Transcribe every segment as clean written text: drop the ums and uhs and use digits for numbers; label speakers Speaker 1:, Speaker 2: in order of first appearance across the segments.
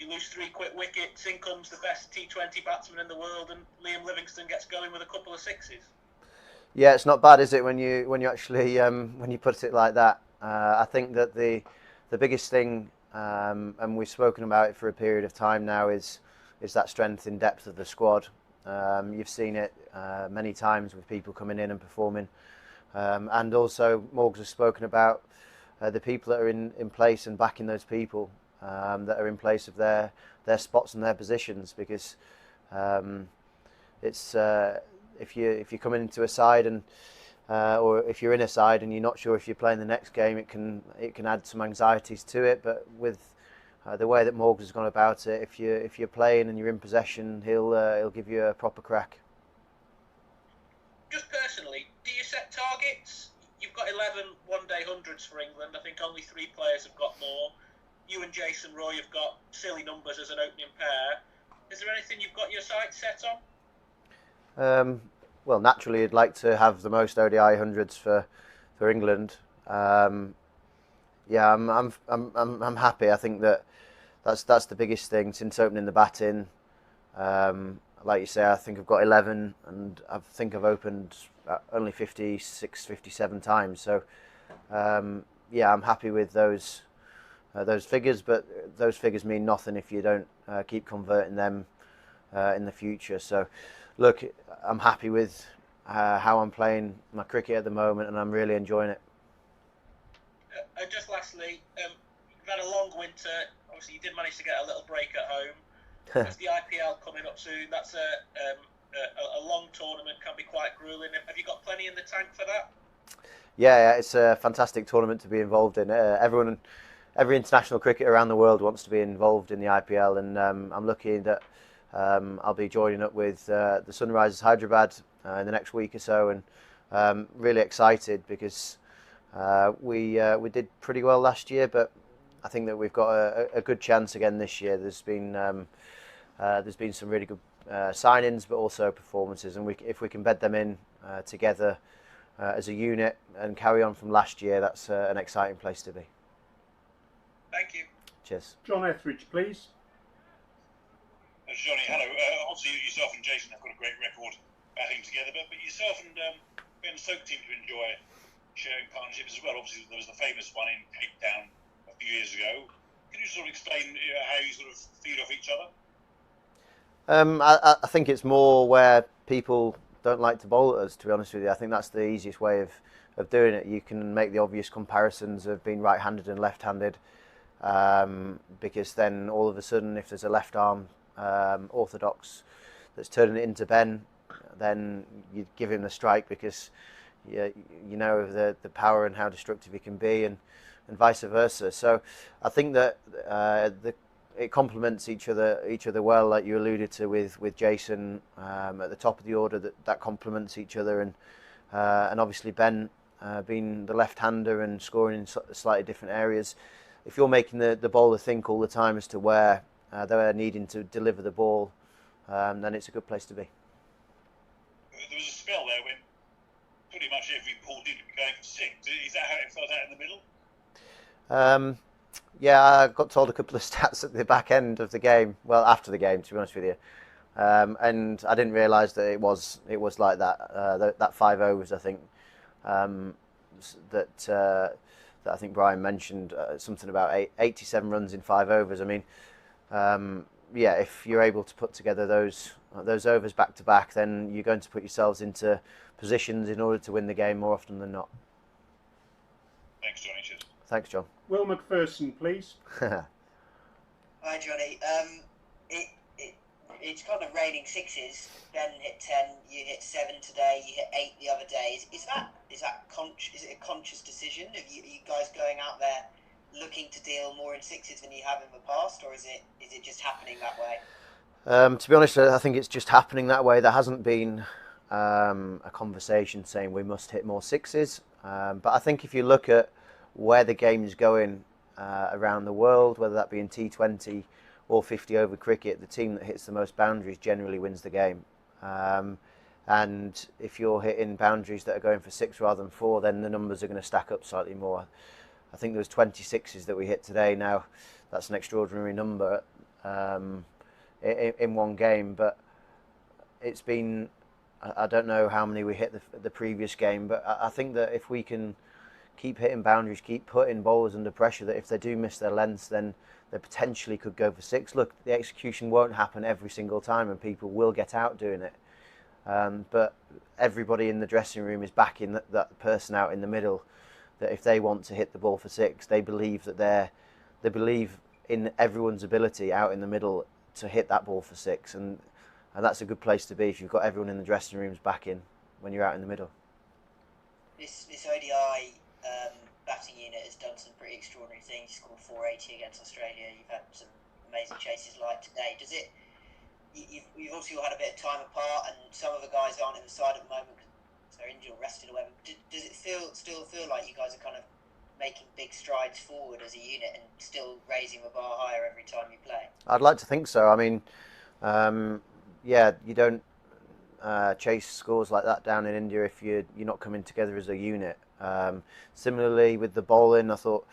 Speaker 1: You lose 3 quick wickets, in comes the best T20 batsman in the world, and Liam Livingstone gets going with a couple of sixes.
Speaker 2: Yeah, it's not bad, is it, when you actually when you put it like that? I think that the biggest thing, and we've spoken about it for a period of time now, is that strength in depth of the squad. You've seen it many times with people coming in and performing, and also Morgs has spoken about the people that are in place and backing those people that are in place of their spots and their positions, because it's if you're coming into a side and or if you're in a side and you're not sure if you're playing the next game, it can add some anxieties to it. But with the way that Morgs has gone about it, if you're playing and you're in possession, he'll give you a proper crack.
Speaker 1: Just personally, do you set targets? You've got 11 one-day hundreds for England. I think only 3 players have got more. You and Jason Roy have got silly numbers as an opening pair. Is there anything you've got your sights set
Speaker 2: on? Well, naturally, you'd like to have the most ODI hundreds for England. Yeah, I'm happy. I think that's the biggest thing since opening the batting. Like you say, I think I've got 11, and I think I've opened only 56, 57 times. So, yeah, I'm happy with those figures. But those figures mean nothing if you don't keep converting them in the future. So, look, I'm happy with how I'm playing my cricket at the moment, and I'm really enjoying it.
Speaker 1: Just lastly, you've had a long winter. Obviously, you did manage to get a little break at home. There's the IPL coming up soon. That's a long tournament, can be quite grueling. Have you got plenty in the tank for that?
Speaker 2: Yeah, it's a fantastic tournament to be involved in. Every international cricketer around the world wants to be involved in the IPL, and I'm lucky that I'll be joining up with the Sunrisers Hyderabad in the next week or so, and really excited because we did pretty well last year, but I think that we've got a good chance again this year. There's been some really good signings, but also performances, and if we can bed them in together as a unit and carry on from last year, that's an exciting place to be.
Speaker 1: Thank you.
Speaker 2: Cheers.
Speaker 3: John Etheridge, please.
Speaker 4: Jonny, hello. Obviously, yourself and Jason have got a great record batting together, but yourself and Ben Stoke seem to enjoy sharing partnerships as well. Obviously, there was the famous one in Cape Town a few years ago. Can you sort of explain how you sort of feed off each other?
Speaker 2: I think it's more where people don't like to bowl at us, to be honest with you. I think that's the easiest way of doing it. You can make the obvious comparisons of being right-handed and left-handed, because then all of a sudden, if there's a left arm orthodox that's turning it into Ben, then you give him the strike because you know the power and how destructive he can be, and vice versa. So I think that it complements each other well, like you alluded to with Jason at the top of the order. That complements each other, and obviously Ben being the left-hander and scoring in slightly different areas. If you're making the bowler think all the time as to where they're needing to deliver the ball, then it's a good place to be.
Speaker 4: There was a spell there when pretty much every ball did go for 6. Is that how it felt out in the middle?
Speaker 2: Yeah, I got told a couple of stats at the back end of the game. Well, after the game, to be honest with you, and I didn't realise that it was like that. That 5 overs, I think, that I think Brian mentioned something about 87 runs in 5 overs. I mean, yeah, if you're able to put together those overs back to back, then you're going to put yourselves into positions in order to win the game more often than not.
Speaker 4: Thanks, Jonny. Cheers.
Speaker 2: Thanks, John.
Speaker 3: Will McPherson, please.
Speaker 5: Hi, Jonny. It's kind of raining sixes. Ben hit 10, you hit 7 today, you hit 8 the other day. Is it a conscious decision? Are you guys going out there looking to deal more in sixes than you have in the past, or is it just happening that way?
Speaker 2: To be honest, I think it's just happening that way. There hasn't been a conversation saying we must hit more sixes, but I think if you look at where the game is going around the world, whether that be in T20 or 50 over cricket, the team that hits the most boundaries generally wins the game. And if you're hitting boundaries that are going for 6 rather than 4, then the numbers are going to stack up slightly more. I think there was 26s that we hit today. Now, that's an extraordinary number. in one game, but it's been, I don't know how many we hit the previous game, but I think that if we can keep hitting boundaries, keep putting bowlers under pressure, that if they do miss their lengths, then they potentially could go for 6. Look, the execution won't happen every single time and people will get out doing it. But everybody in the dressing room is backing that person out in the middle, that if they want to hit the ball for 6, they believe that they believe in everyone's ability out in the middle to hit that ball for 6, and that's a good place to be if you've got everyone in the dressing rooms backing when you're out in the middle.
Speaker 5: This ODI batting unit has done some pretty extraordinary things. You scored 480 against Australia. You've had some amazing chases like today. Does it? You've obviously all had a bit of time apart, and some of the guys aren't in the side at the moment because they're injured or rested or whatever. Does it still feel like you guys are kind of making big strides forward as a unit and still raising the bar higher every time you play?
Speaker 2: I'd like to think so. I mean, yeah, you don't chase scores like that down in India if you're not coming together as a unit. Similarly with the bowling, I thought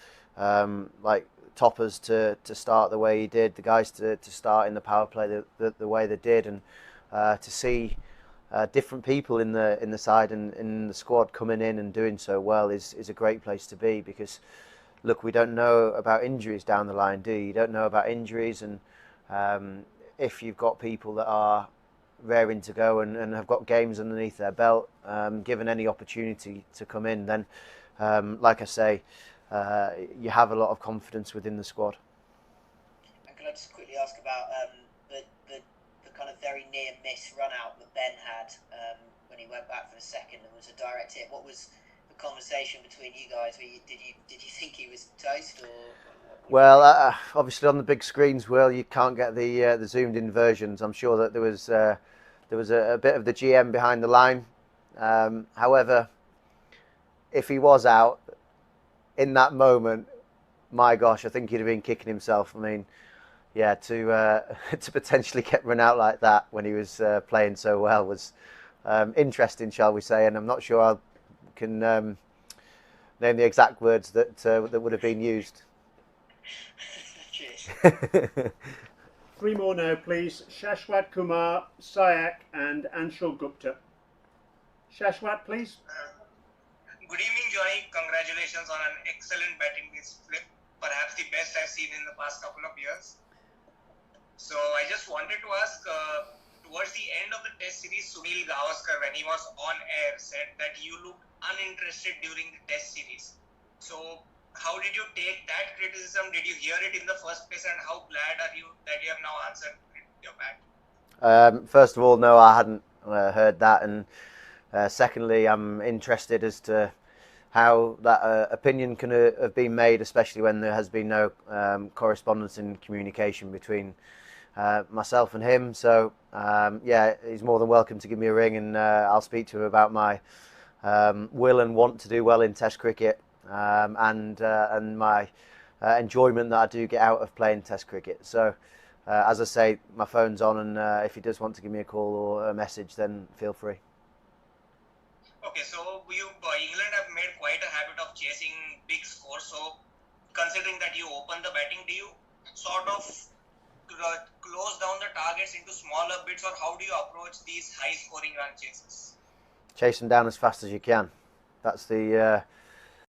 Speaker 2: like Toppers to start the way he did, the guys to start in the power play the way they did, and to see different people in the side and in the squad coming in and doing so well is a great place to be, because look, we don't know about injuries down the line, do you? You don't know about injuries, and if you've got people that are raring to go and have got games underneath their belt, given any opportunity to come in, then like I say, you have a lot of confidence within the squad.
Speaker 5: And can I just quickly ask about the kind of very near miss run out that Ben had when he went back for the second and was a direct hit? What was the conversation between you guys? Did you think he was toast, or?
Speaker 2: Well, obviously on the big screens, Will, you can't get the zoomed in versions. I'm sure that there was a bit of the GM behind the line. However, if he was out in that moment, my gosh, I think he'd have been kicking himself. I mean, yeah, to potentially get run out like that when he was playing so well was interesting, shall we say? And I'm not sure I can name the exact words that would have been used.
Speaker 5: Cheers.
Speaker 3: 3 more now, please. Shashwat Kumar, Sayak and Anshul Gupta. Shashwat, please.
Speaker 6: Good evening, Jonny. Congratulations on an excellent batting display, perhaps the best I've seen in the past couple of years. So I just wanted to ask, towards the end of the test series, Sunil Gavaskar, when he was on air, said that you looked uninterested during the test series. So how did you take that criticism? Did you hear it in the first place, and how glad are you that you have now answered your bat?
Speaker 2: First of all, no, I hadn't heard that, and secondly, I'm interested as to how that opinion can have been made, especially when there has been no correspondence and communication between myself and him. So yeah, he's more than welcome to give me a ring, and I'll speak to him about my will and want to do well in Test cricket, and my enjoyment that I do get out of playing Test cricket. So as I say, my phone's on, and if he does want to give me a call or a message, then feel free.
Speaker 6: Okay, so England have made quite a habit of chasing big scores. So considering that you open the batting, do you sort of close down the targets into smaller bits, or how do you approach these high scoring run chases?
Speaker 2: Chase them down as fast as you can. That's the